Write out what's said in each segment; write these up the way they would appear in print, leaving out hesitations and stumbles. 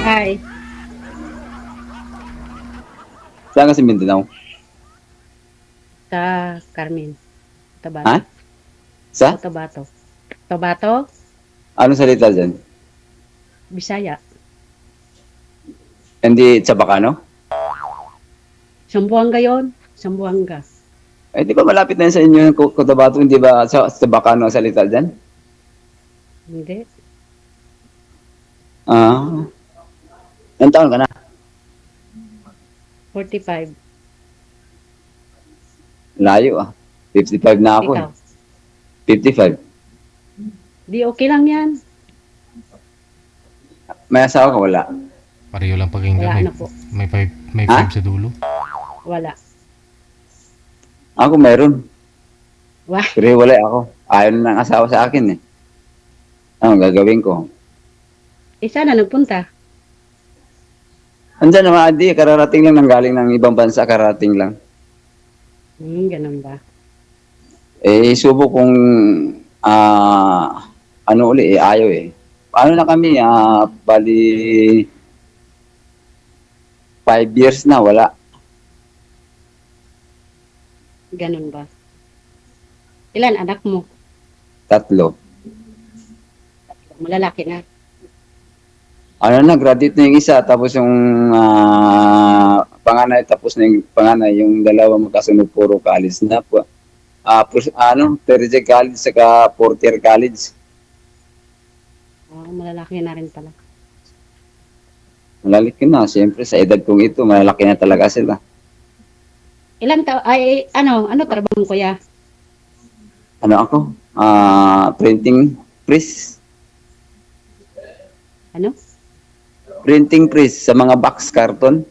Hi, Saan ka sa Mindanao? sa Carmen, Ha? Cotabato. Sa? Cotabato. Cotabato, Anong salita dyan? Bisaya. Hindi sa Bacano? Sambuanga yon, Sambuanga. Eh, di ba malapit na yun sa inyo yung Cotabato, hindi ba sa Bacano ang salita dyan? Hindi. Ah, ilang taon ka na? 45. Layo ah. 55 na ako eh. Ikaw. 55. Di okay lang yan. May asawa ka? Wala. Pareho lang pakinggan. Wala May, na po. may five, may Ha? five sa dulo. Wala. Ako meron. Wah, Pero wala ako. Ayaw na ng asawa sa akin eh. Ano gagawin ko? isa na nagpunta. Andyan naman, Adi. Kararating lang, nanggaling ng ibang bansa. Kararating lang. Ganun ba? Eh, subo kung ano uli eh, ayaw eh. Ano na kami, bali 5 years na, wala. Ganun ba? Ilan anak mo? 3. Malalaki na. Ano na, graduate na yung isa, tapos yung panganay, tapos na yung panganay, yung dalawa magkasunod puro college na po. Third year college, saka fourth year college. Malalaki na rin pala. Malalaki na, siyempre sa edad kong ito, malalaki na talaga sila. Ilan ay ano trabaho mo kuya? Ano ako? Printing press. Ano? Printing press sa mga box carton.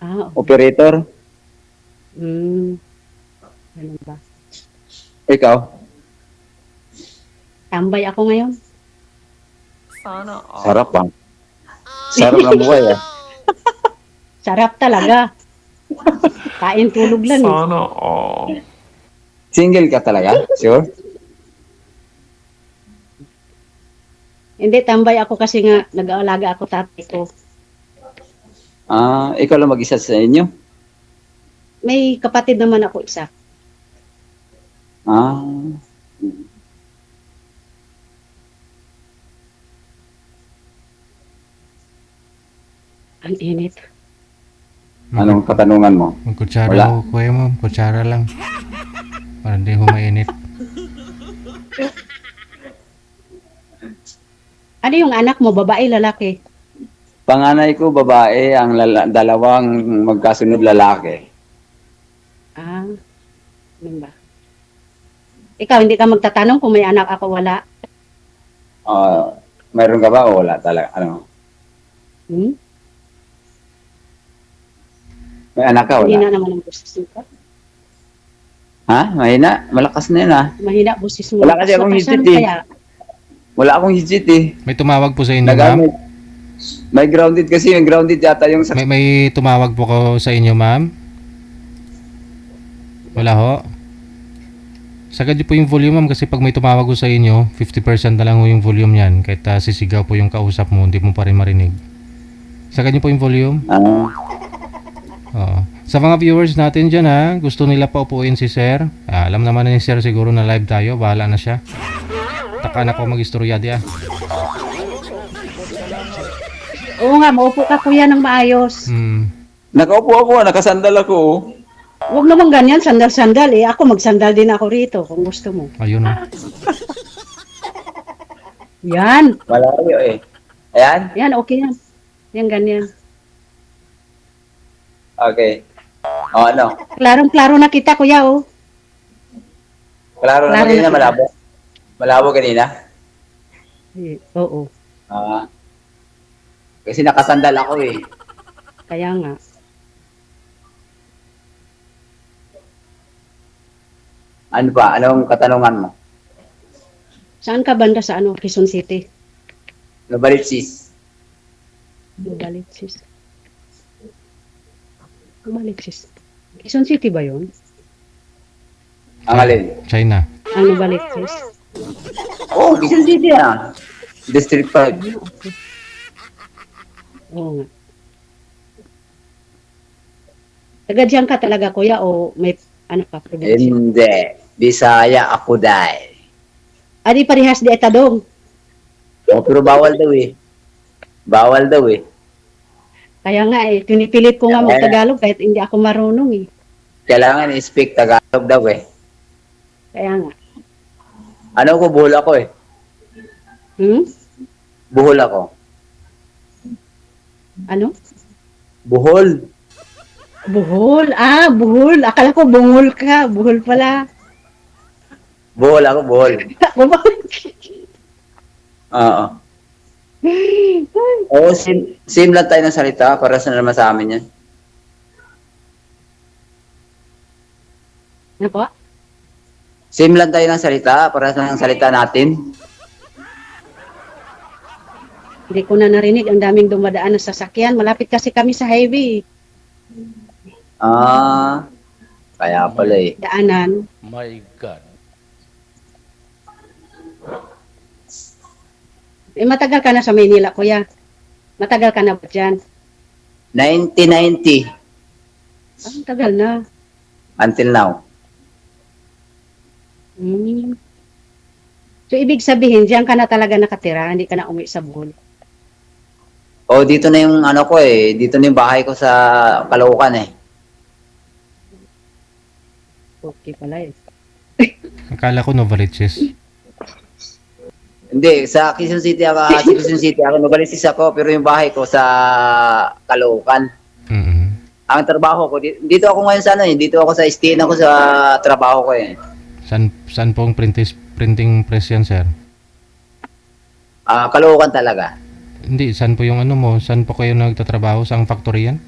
Okay. Operator. Ganun ba? Ikaw? Tambay ako ngayon. Sarap ah. Sarap ng buhay ah. Sarap talaga. Kain tulog lang eh. Single ka talaga? Sure? Hindi, tambay ako kasi nga nag-aalaga ako tatay ko. Ikaw lang mag-isa sa inyo? May kapatid naman ako isa. Ah, Ang init. anong katanungan mo? Ang kutsara Wala. mo, kuya mo. Kutsara lang. Para hindi ho mainit. Ano yung anak mo, babae, lalaki? Panganay ko, babae, ang dalawang magkasunod lalaki. Ano ba? Ikaw, hindi ka magtatanong kung may anak ako, wala. Mayroon ka ba o wala talaga? Ano? Hmm? May anak ka, Mahina wala? naman ang busis mo. Ha? Mahina? Malakas na yun ah. Mahina busis mo. Wala kasi akong Lakasan higit eh. kaya. Wala akong higit eh. May tumawag po sa inyo, ma'am? Nagamit. May grounded kasi, yung grounded yata yung sa... May tumawag po ko sa inyo, ma'am? Wala ho? Sagad niyo po yung volume, ma'am, kasi pag may tumawag ko sa inyo, 50% na lang ho yung volume niyan. Kahit sisigaw po yung kausap mo, hindi mo pa rin marinig. Sagad niyo po yung volume? Oo. Sa mga viewers natin dyan ha, gusto nila paupuin si Sir. Alam naman ni Sir siguro na live tayo, bahala na siya. Taka na ko mag-istorya di ah. Oo nga, maupo ka kuya ng maayos. Nakaupo ako, nakasandal ako. Huwag naman ganyan, sandal-sandal eh. Ako magsandal din ako rito kung gusto mo. Ayun oh. Yan. Malayo eh. Ayan? Yan, okay yan. Yan, ganyan. Okay. O ano? Klarong-klaro na kita kuya oh. Klaro na Klaro kanina, na. malabo. Malabo kanina? Oo, Kasi nakasandal ako eh. kaya nga. Ano ba? Anong katanungan mo? Saan ka banda sa Quezon City? Nabalitsis. Balitsis. Balitsis. Quezon City ba yun? Ang alin? China. Ano Balitsis? Oh, Quezon City ah. District 5. Okay. Oo nga. Taga diyan ka talaga, kuya, o may ano ka, probinsya? Hindi. Bisaya ako dahil. Di parehas di etadong. Oh, pero bawal daw eh. Bawal daw eh. Kaya nga pinipilit ko nga Kaya- mag-Tagalog kahit hindi ako marunong eh. Kailangan i-speak Tagalog daw eh. Kaya nga. Ano ko, buhol ako eh. Hmm? Buhol ako. Ano? Buhol. Buhol. Buhol. Akala ko bungol ka. Buhol pala. Buhol ako, buhol. Buhol. Oo. Oo, same lang tayo ng salita. Para sa naman sa amin yan. Ano po? Same lang tayo ng salita. Para sa salita natin. Hindi ko na narinig. Ang daming dumadaan na sasakyan. Malapit kasi kami sa highway. Kaya pala eh. Daanan. My God. Matagal ka na sa Maynila, kuya. Matagal ka na ba dyan? 1990 Ang tagal na. until now. Hmm. So, ibig sabihin, diyan ka na talaga nakatira, hindi ka na umuwi sa Bohol. Oh, dito na yung ano ko eh. Dito na yung bahay ko sa Caloocan eh. Okay pala eh. Akala ko Novaliches. Hindi, sa Quezon City ako, Novaliches ako, pero yung bahay ko sa Caloocan. Mm-mm. Ang trabaho ko, dito ako ngayon sa ano eh, dito ako sa stay ako sa trabaho ko eh. Saan pong printing press yan, sir? Caloocan talaga. Hindi, saan po yung ano mo? Saan po kayo nagtatrabaho? Saang factory yan?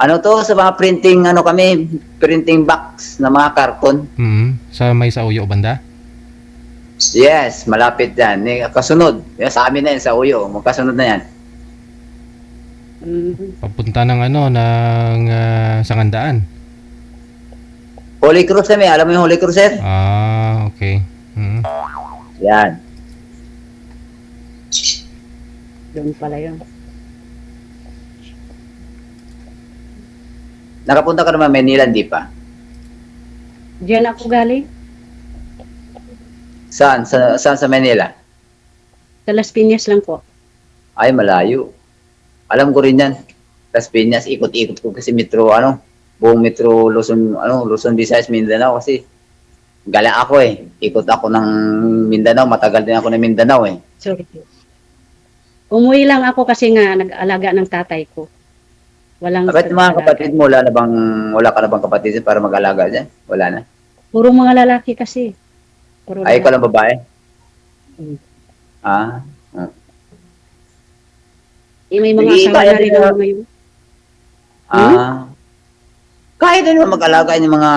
Ano to, sa mga printing box na mga karton. Sa may sa Uyo banda? Yes, malapit yan. Kasunod. Yan, sa amin na yan, sa Uyo. Magkasunod na yan. Papunta ng ano, ng Sangandaan. Holy Cross kami. Alam mo yung Holy Cross, sir? Okay. Yan. Doon pala yun. Nakapunta ka naman Manila, hindi pa? Diyan ako galing. Saan? Saan sa Manila? Sa Las Piñas lang po. Ay, malayo. Alam ko rin yan. Las Piñas, ikot-ikot ko kasi buong metro Luzon, Visayas, Mindanao kasi gala ako eh. Ikot ako ng Mindanao, matagal din ako ng Mindanao eh. Sorry. Umuwi lang ako kasi nga nag-alaga ng tatay ko. Walang Bakit mga kapatid mo, wala ka na bang kapatid para mag-alaga dyan? Wala na. Puro mga lalaki kasi. Puro Ay, ikaw lalaki. lang babae? Hmm. May mga Sige, asawa kaya na rin din ako ngayon. Kaya din naman mag-alaga yung mga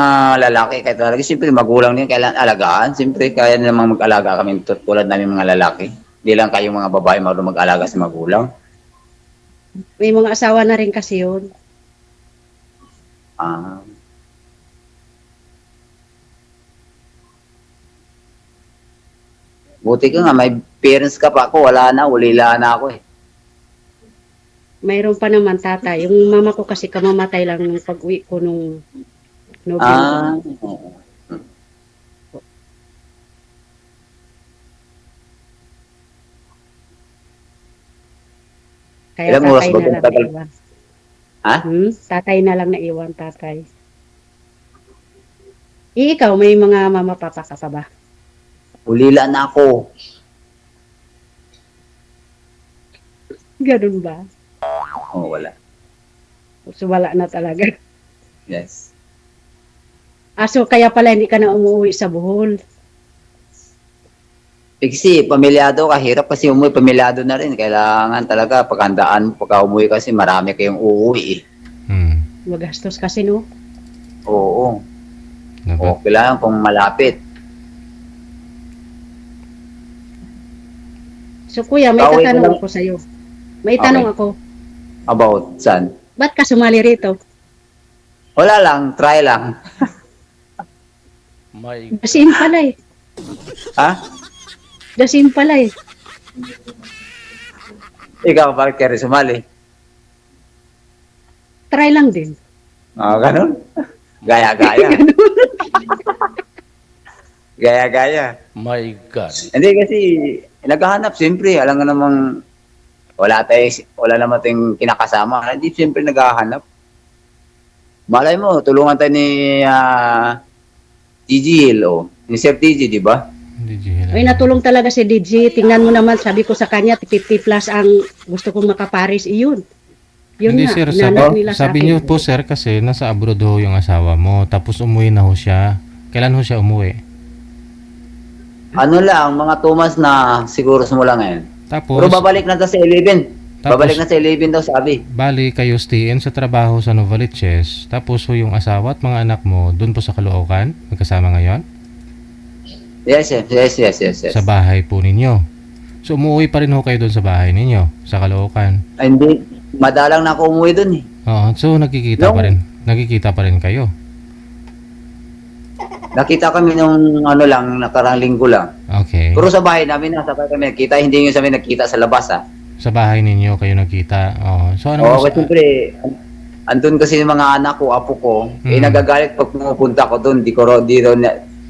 lalaki. Kahit talaga, siyempre magulang din kailangan alagaan. Siyempre, kaya din naman mag-alaga kami tulad namin mga lalaki. Hindi lang kayong mga babae marunong mag-alaga sa magulang. May mga asawa na rin kasi yun. Buti ka nga, may parents ka pa ako. Wala na, ulila na ako eh. Mayroon pa naman tatay. Yung mama ko kasi kamamatay lang nung pag-uwi ko nung November. Oo. Kaya Ilang oras tatay ba na lang tagal? naiwan. Ha? Tatay na lang naiwan, tatay. Ikaw, may mga mama papa ka pa ba? Ulila na ako. Ganun ba? Oo, wala. So, wala na talaga. Yes. So kaya pala hindi ka na umuwi sa Bohol. Kasi pamilyado ka, hirap kasi umuwi, pamilyado na rin. Kailangan talaga paghandaan mo, pagka umuwi kasi marami kayong uuwi eh. Magastos kasi, no? Oo. Dapat. Kailangan kung malapit. So kuya, may Pauwi ko tatanong lang. ako sa'yo. May Okay. tanong ako. About saan? Ba't ka sumali rito? Wala lang, try lang. Dasin pala eh. Ha? Dasin pala eh. Ikaw, bakit ka rin sumali? Try lang din. Ganun. Gaya-gaya. Gaya-gaya. My God. Hindi kasi, naghahanap, siyempre, alam nga namang, wala naman tayong kinakasama. Hindi, siyempre, naghahanap. Malay mo, tulungan tayo ni TG Hill, ni Sir TG, di ba? Hindi, Jill. Ay, natulong talaga si DJ. Tingnan mo naman, sabi ko sa kanya, 50 plus ang gusto kong makaparis. Iyon. Yun Hindi, nga, sir. inanap nila sa Sabi akin. niyo po, sir, kasi nasa abroad ho yung asawa mo. Tapos umuwi na ho siya. Kailan ho siya umuwi? Ano lang, mga 2 months na siguro simula ngayon. Tapos, Pero babalik na daw sa 11. Tapos- Babalik na sa 11 daw, sabi. bali kayo stay-in sa trabaho sa Novaliches. Tapos ho yung asawa at mga anak mo doon po sa Caloocan. Magkasama ngayon? Yes. Sa bahay po ninyo. So umuwi pa rin ho kayo doon sa bahay ninyo, sa Caloocan. Ay, hindi, madalang na ako umuwi dun eh. Oo, so nagkikita pa rin. Nagkikita pa rin kayo. Nakita kami nung nakarang linggo lang. Okay. Pero sa bahay namin, sabay kami nakita, hindi nyo sa amin nakita sa labas Sa bahay ninyo kayo nagkita. Oo. So ano Oo, kasi siyempre, andun kasi yung mga anak ko, apo ko, nagagalit pag pumupunta ko dun,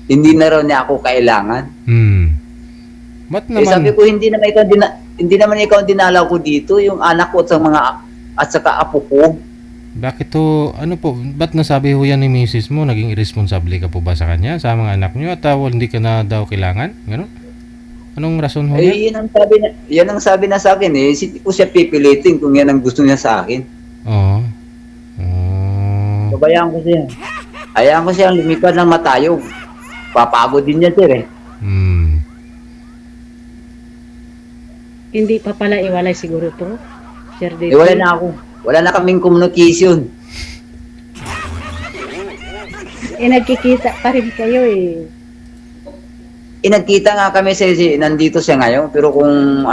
hindi na raw niya ako kailangan. Ba't Sabi naman? ko, hindi naman ikaw ang dinalaw ko dito, yung anak ko at saka apo ko. Bakit to, ano po, ba't nasabi ho yan ni misis mo? Naging irresponsible ka po ba sa kanya, sa mga anak niyo? At hindi ka na daw kailangan? Ganon? Anong rason ho yan? Yan ang sabi na sa akin eh. Hindi ko siya pipilitin kung yan ang gusto niya sa akin. Oo. Pabayaan ko siya. Hayaan ko siyang lumipad ng matayog. Papagod din niya, sir eh. Hindi pa pala iwalay siguro to. Sir DJ. Wala na ako. Wala na kaming communication. Nagkikita pa rin kayo eh. Nagkita nga kami nandito siya ngayon, pero kung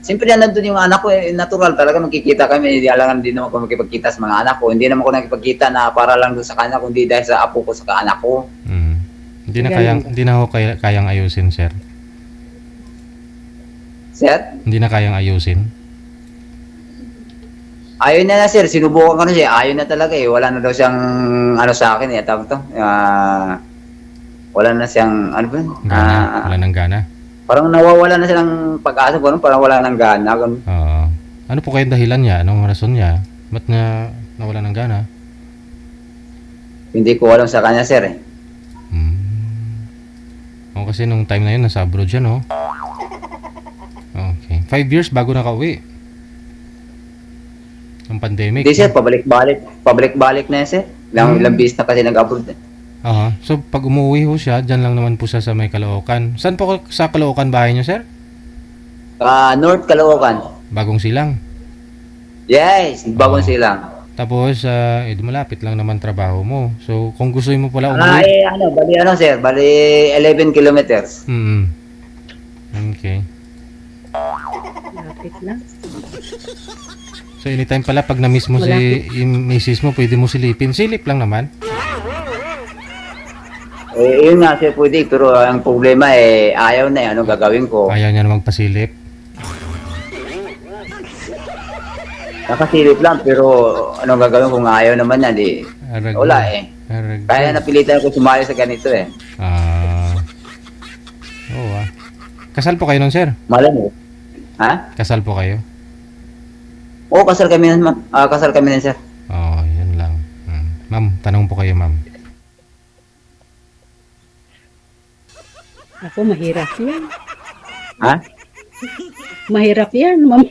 siyempre nandun yung anak ko, natural talaga magkikita kami, hindi alangan din naman ako makipagkita sa mga anak ko, hindi naman ako nakipagkita na para lang doon sa kanya, kundi dahil sa apo ko sa anak ko. Hindi na ho kayang ayusin, sir. Sir? Hindi na kayang ayusin. Ayaw na sir, sinubukan ko na siya, ayaw na talaga eh, wala na daw siyang sa akin eh, tawag to, wala na siyang, Wala nang gana. parang nawawala na siya ng pag-asa, parang wala nang gana. Oo. Ano po kayong dahilan niya? Anong rason niya? Ba't na nawala ng gana? Hindi ko alam sa kanya, sir eh. Kasi nung time na yun, nasa abroad siya, no? Okay. 5 years bago nakauwi. Ang pandemic. Hindi sir, pabalik-balik na yan, sir. Ilang bis na kasi nag-abroad eh. So, pag umuwi ho siya, dyan lang naman po siya sa may Caloocan. Saan po sa Caloocan bahay niyo, sir? North Caloocan. Bagong Silang. Yes, bagong silang. Tapos, malapit lang naman trabaho mo. So, kung gusto mo pala umuwi... Bali 11 kilometers. Okay. Lapit lang. So, anytime pala, pag na-miss mo yung misis mo, pwede mo silipin. Silip lang naman. Yun nga sir, pwede. Pero ang problema ayaw na eh. Anong gagawin ko? Ayaw niya na magpasilip. Nakasilip lang, pero anong gagawin kung ayaw naman yan? Wala eh. Kaya napilitan ko sumali sa ganito eh. Kasal po kayo nun, sir? Malay mo. Ha? Kasal po kayo? Oo, kasal kami na sir. Yun lang. Ma'am, tanong po kayo, ma'am. Ako, mahirap yan. Ha? Mahirap yan, ma'am.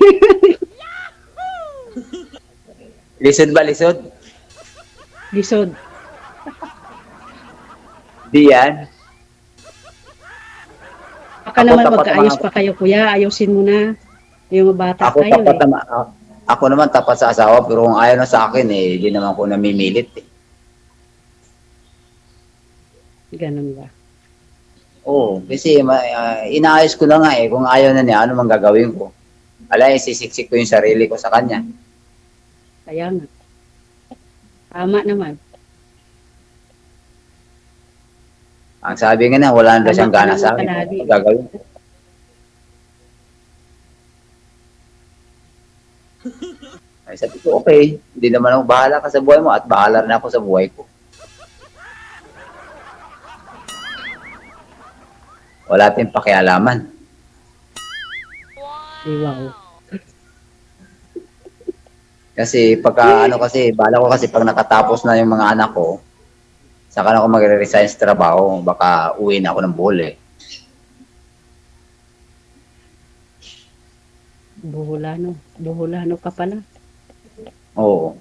Lisod ba, lisod? Lisod. Di yan. Baka Ako, naman tapat magkaayos naman. pa kayo, kuya. Ayusin mo na. Yung bata Ako kayo tapat eh. naman. Ako naman tapat sa asawa, pero kung ayaw na sa akin hindi naman ko namimilit eh. Ganun ba? Oo, kasi inaayos ko na nga eh. Kung ayaw na niya, ano mang gagawin ko? Sisiksik ko yung sarili ko sa kanya. Kaya nga. Tama naman. Ang sabi nga na, wala na daw siyang Tama ka gana naman sa akin. palagi. Ano gagawin ko? Ay sabi ko, okay, hindi naman ako bahala ka sa buhay mo at bahala rin ako sa buhay ko. Wala tayong pakialaman. Wow. Kasi pagka ano kasi, bala ko kasi pag nakatapos na yung mga anak ko, saka na ako magre-resign sa trabaho, baka uwi na ako ng Bohol eh. Buholano ka pala. Oo.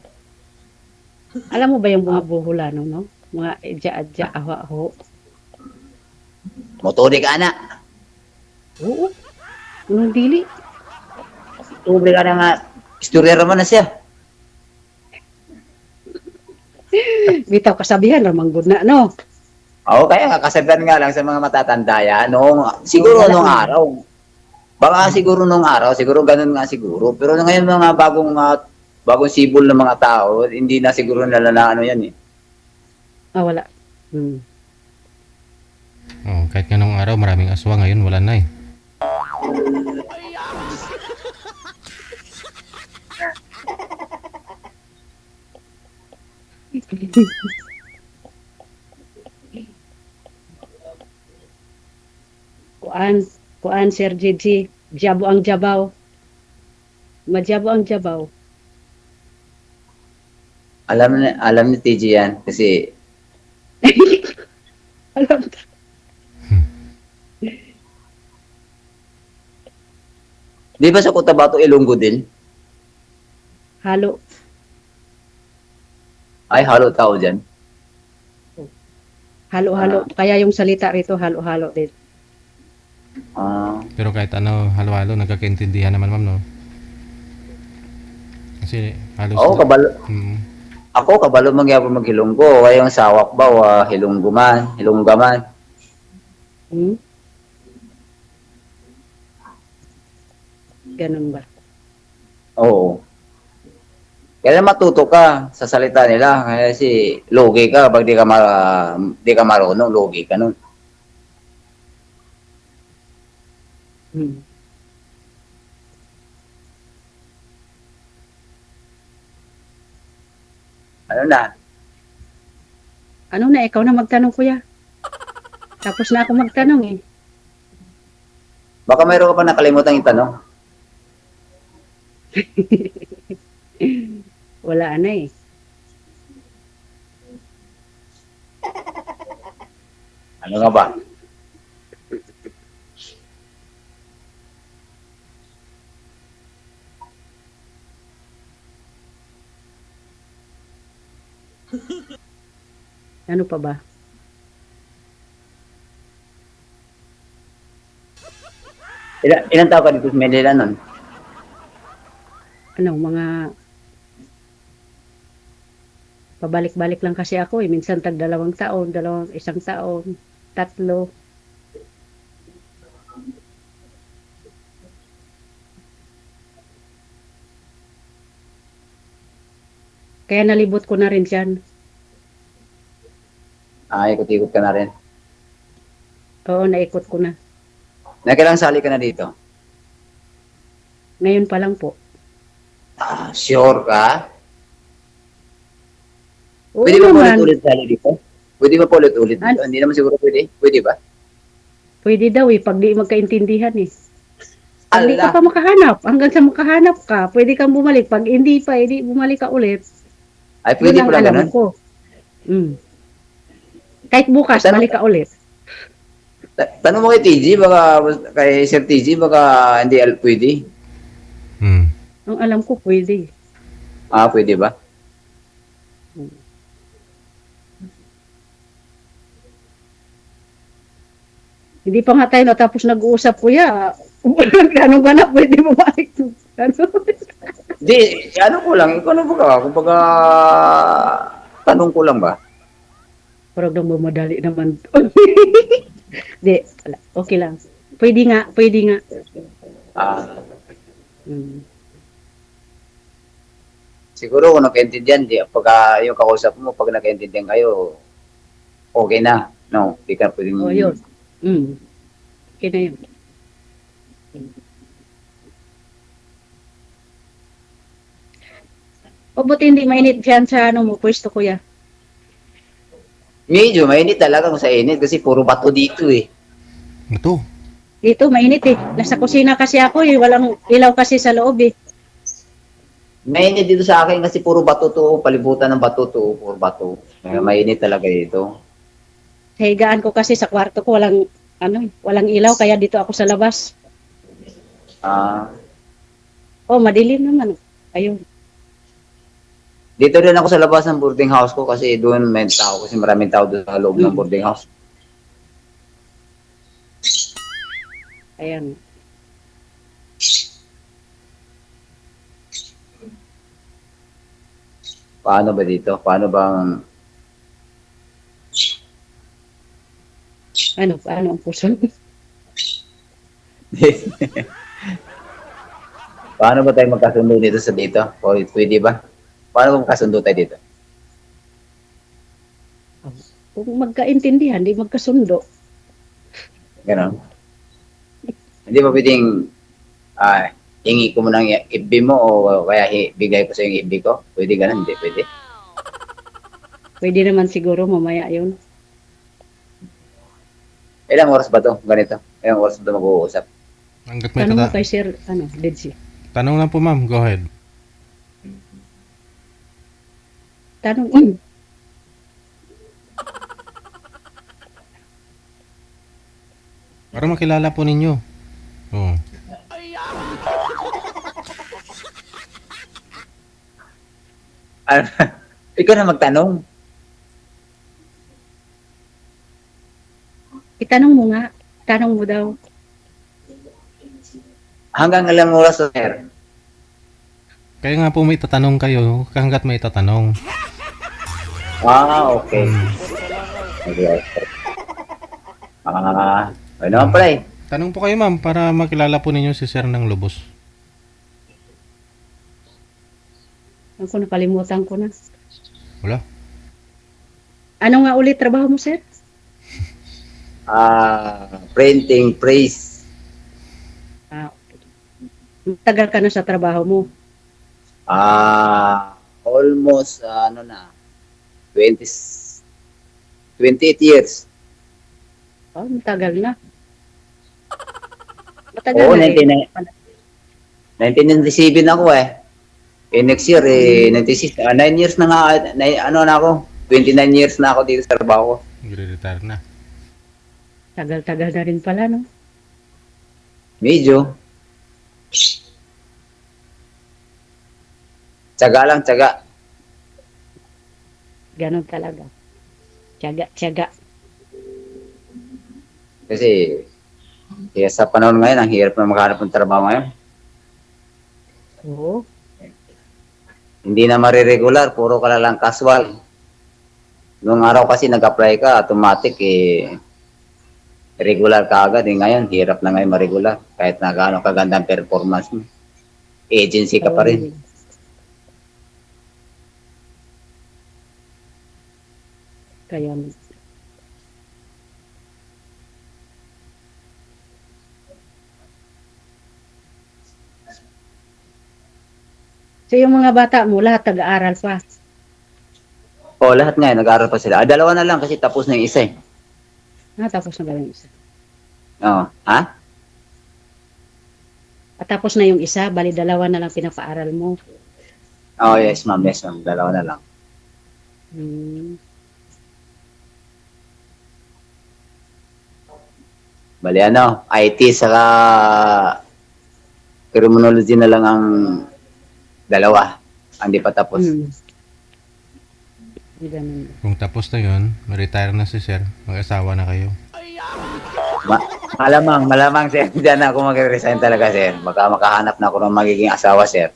Alam mo ba yung mga buholano, no? Mga edya-adya, aho-aho. Motori ka na. Oo. Unang dili. Motori ka na nga. Istorya naman na siya. Bitaw kasabihan, ramang good na, no? Oo, kaya nga, kasabihan nga lang sa mga matatanda yan, siguro Wala nung na. araw. Baka siguro nung araw, siguro ganun nga siguro. Pero ngayon mga bagong sibol ng mga tao, hindi na siguro nila na ano yan eh. Wala. Hmm. Oh, kahit nga nung araw maraming aswang, ngayon wala na eh. Kuan, Sir Gigi. Jabo ang jabaw. Majabo ang jabaw. Alam ni TG yan kasi Alam. di ba sa Cotabato Ilonggo din? Halo. Ay, halo tao dyan. Halo-halo. Kaya yung salita rito, halo-halo din. Pero kahit ano, halo-halo, nagkakaintindihan naman ma'am, no? Kasi halos Oo, kabalo. Mm. Ako, kabalo mangyapon maghilonggo. Kaya yung sawak ba, hilonggo man, hilongga man. Hmm? Ganun ba? Oo. Kaya matuto ka sa salita nila. Kasi logi ka, pag di ka marunong, logi ka nun. Hmm. Ano na? Ano na, ikaw na magtanong, kuya. Tapos na ako magtanong eh. Baka mayroon ka pa nakalimutan yung tanong. Wala na eh. Ano nga ba? Ano pa ba? Ilan tao ka dito sa Manila nun? Ano, mga pabalik-balik lang kasi ako eh. Minsan tag 2 taon, isang taon, 3. Kaya nalibot ko na rin dyan. Ikot-ikot ka na rin. Oo, naikot ko na. Nakailang sali ka na dito? Ngayon pa lang po. Sure ka? Oo Pwede ba naman. ulit-ulit sali dito? Pwede ba ulit-ulit dito? Hindi naman siguro pwede. Pwede ba? Pwede daw eh, pag di magkaintindihan eh. Pag di ka Ala! pa makahanap, hanggang sa makahanap ka, pwede kang bumalik. Pag hindi pa, hindi bumalik ka ulit. Ay, Yun pwede ang pala alam ganun? ko. Mm. Kahit bukas, Tanong- balik ka ulit. Tanong mo kay TG, kay Sir TG, baka hindi pwede. Mm. Ang alam ko, pwede. Pwede ba? Hindi pa nga tayo natapos nag-uusap, kuya. Anong ganap, pwede bumalik. Ano? Di, ano ko lang, ano ba ka? Kumbaga, tanong ko lang ba? Parang nang mamadali naman. Di, wala. Okay lang. Pwede nga, pwede nga. Ah, Mm. siguro kung nagkaintindihan, pag yung kausap mo, pag nagkaintindihan kayo, okay na. No, di ka pwedeng... Oh, yun. Mm. Okay na yun. O buti hindi mainit dyan sa ano mo, pwesto kuya. Medyo mainit talaga kung sa init kasi puro bato dito eh. Ito. Dito mainit eh. Nasa kusina kasi ako eh. Walang ilaw kasi sa loob eh. Mainit dito sa akin kasi puro bato to, palibutan ng bato to, puro bato. Kaya mainit talaga dito. Sa higaan ko kasi sa kwarto ko walang ano, walang ilaw kaya dito ako sa labas. Ah, Oh, madilim naman. Ayun. dito rin ako sa labas ng boarding house ko kasi doon may tao kasi maraming tao doon sa loob ng boarding house. Ayan. Paano ba dito? Paano bang Paano ang puso? paano ba tayo magkasundo dito sa dito? O pwede ba? Paano ba magkasundo tayo dito? Kung magkaintindihan, di magkasundo. Ganon. Hindi ba pwedeng hingi ko mo ng FB mo o kaya bigay ko sa yung FB ko? Pwede ganon? Hindi, pwede. Pwede naman siguro mamaya yun. Ilang oras ba to? Ganito. Ilang oras ba ito mag-uusap? Hanggat may Tanong mo kay Sir, Dedsy. Tanong lang po ma'am, go ahead. Tanong, Para makilala po ninyo. Oh. Ano? Ikaw na magtanong. itanong mo nga. Tanong mo daw. Hanggang ilang oras to, sir? Kaya nga po may tatanong kayo, hanggat may tatanong. Okay. Okay. Ano naman pala eh. Tanong po kayo ma'am para makilala po ninyo si Sir ng Lubos. Ako nakalimutan ko na. Wala. Ano nga ulit trabaho mo, Sir? Printing praise. Tagal ka na sa trabaho mo. Almost, 28 years. Oh, matagal na. Matagal Oo, na rin. 1997 ako eh. Next year, 96, 9 years na nga, na ako, 29 years na ako dito sa trabaho ko. Nagre-retire na. Tagal-tagal na rin pala, no? Medyo. Tsaga lang, tsaga. Ganon talaga. Tiyaga. Kasi, sa panahon ngayon, ang hirap na maghanap ng trabaho ngayon. Oo. Hindi na mariregular, puro ka na lang casual. Noong araw kasi nag-apply ka, automatic regular ka agad. Ngayon, hirap na ngayon ma-regular. Kahit na gaano kagandang performance mo. Agency ka pa rin. Kaya, so yung mga bata mo, lahat tag-aaral pa. Lahat ngayon, nag-aaral pa sila. Dalawa na lang kasi tapos na yung isa eh. Tapos na ba yung isa? Ha? Tapos na yung isa, bali dalawa na lang pinapaaral mo. Yes ma'am. Dalawa na lang. Bali IT saka criminology na lang ang dalawa. Hindi pa tapos. Ganun. Kung tapos na yun, ma-retire na si Sir, mag-asawa na kayo. Malamang sir, dyan ako mag-resign talaga sir. Baka makahanap na ako ng magiging asawa sir.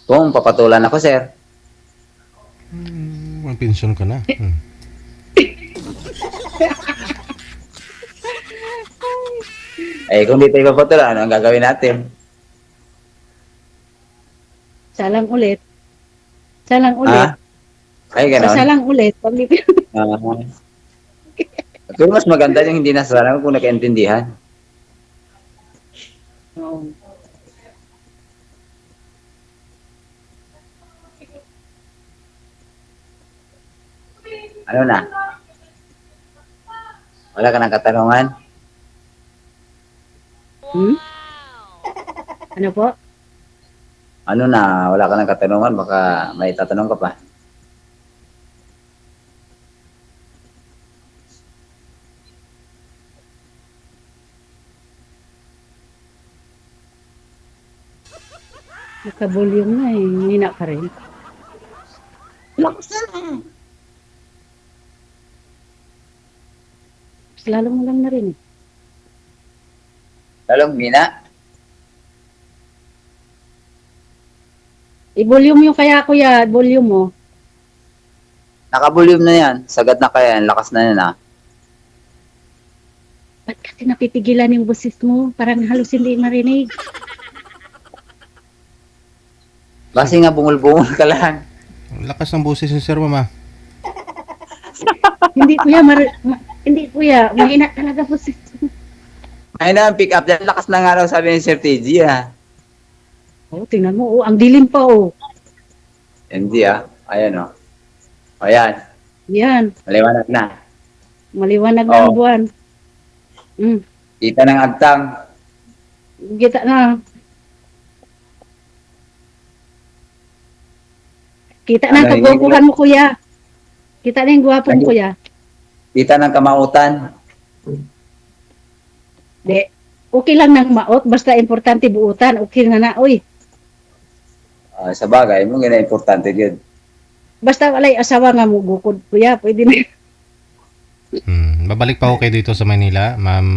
Kung papatulan ako sir. May pensyon ka na. Kung di tayo papatulan, ano ang gagawin natin? Salang ulit. Ganon. Salang ulit. Pero mas maganda yung hindi nasasalang kung nakaintindihan. Oo. Ano na? Wala ka ng katanungan? Hmm? Ano po? Ano na? Wala ka ng katanungan? Baka may tatanong ka pa. Naka-volume na eh. Hina ka rin. Lakas na. Mas lalo mo lang na rin eh. Lalong mina. I-volume yung kaya kuya. Volume mo. Naka-volume na yan. Sagad na kaya yan. Lakas na yan ah. Ba't kasi napipigilan yung boses mo? Parang halos hindi marinig. Basi nga bungol-bungol ka lang. Ang lakas ng boses ni Sir, mama. Hindi kuya. Hindi kuya. Mahina talaga boses mo. Ay na, pick up dyan. Lakas na nga raw sabi ni Sir TG ah. Oh, tingnan mo. Oh, ang dilim pa oh. Hindi ah. Ayan oh. Ayan. Yan. Maliwanag na. Maliwanag na ang Oh. buwan. Kita ng agtang. Kita na. Kita na Ano, ang kagwapuhan mo kuya. Kita na yung gwapo mo Lagi. kuya. Kita ng kamautan. De, okay lang nang maot. Basta importante buutan. Okay na na. Uy, Sa bagay, mo gina importante yun. basta walay asawa nga mo bukod kuya. Pwede na. Babalik pa ako kayo dito sa Manila, Ma'am...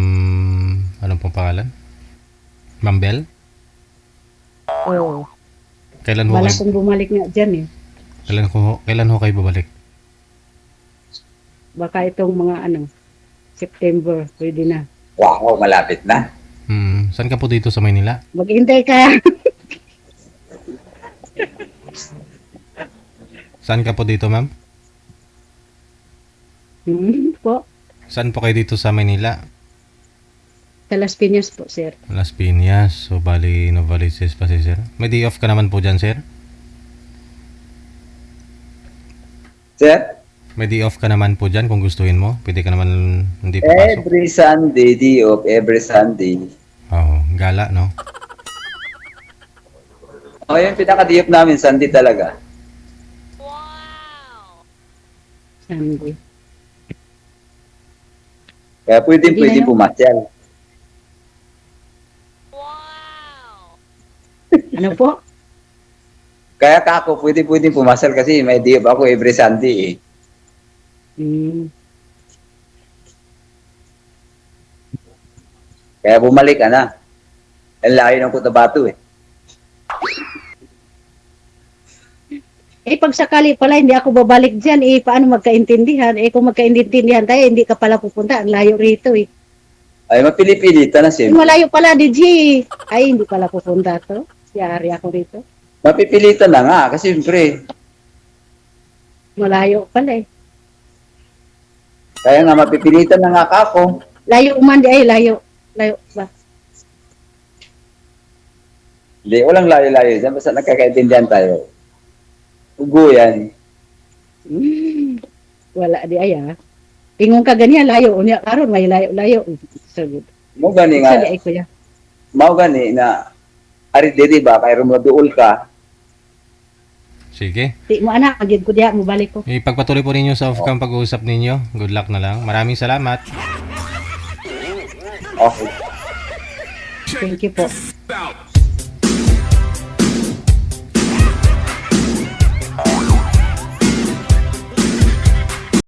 Anong pong pangalan? Ma'am Bell? Oh, Kailan ho wala kayo, kong bumalik nga dyan eh. kailan ho kayo babalik? Baka itong mga September. Pwede na. Wow, malapit na. Saan ka po dito sa Manila? Maghintay ka. Saan ka po dito, ma'am? Po. Saan po kayo dito sa Manila? Sa Las Piñas po, sir. Las Piñas. So, bali, Novaliches pa si Sir. May day off ka naman po dyan, Sir? Sir, May day off ka naman po dyan kung gustuhin mo. Pwede ka naman hindi papasok. every Sunday, day off, every Sunday. Oo, gala, no? O, yung pinaka-day off namin, Sunday talaga. Sunday. Kaya pwede Hindi na yun. pumasyal. Ano po? Kaya kako, pwede pumasal kasi may day off ako every Sunday eh. Kaya bumalik ka na. Ang layo ng Cotabato eh. Pag sakali pala hindi ako babalik dyan, paano magkaintindihan? Kung magkaintindihan tayo, hindi ka pala pupunta. Ang layo rito eh. Ay, mapili-pilita na Kung siyempre. malayo pala, DJ. Ay, hindi pala pupunta to. Yari ako rito. Mapipilitan na nga kasi siyempre. Malayo pala eh. Kaya nga mapipilitan na nga kako. Layo umandi ay layo. Layo ba? Hindi, walang layo-layo dyan. Basta nagkakaintindihan tayo. Ugo yan. Wala di ay ah. Ingon ka ganyan, layo. Unya karon may layo-layo. So good. Mo gani Sa nga. di ay kuya. Mao gani na ari diri ba kay rumoduol ka. Sige. Di mo anak, agad ko diya, mo balik ko. Ipagpatuloy po ninyo sa off-cam pag-uusap ninyo. Good luck na lang. Maraming salamat. Okay. Thank you po. Out.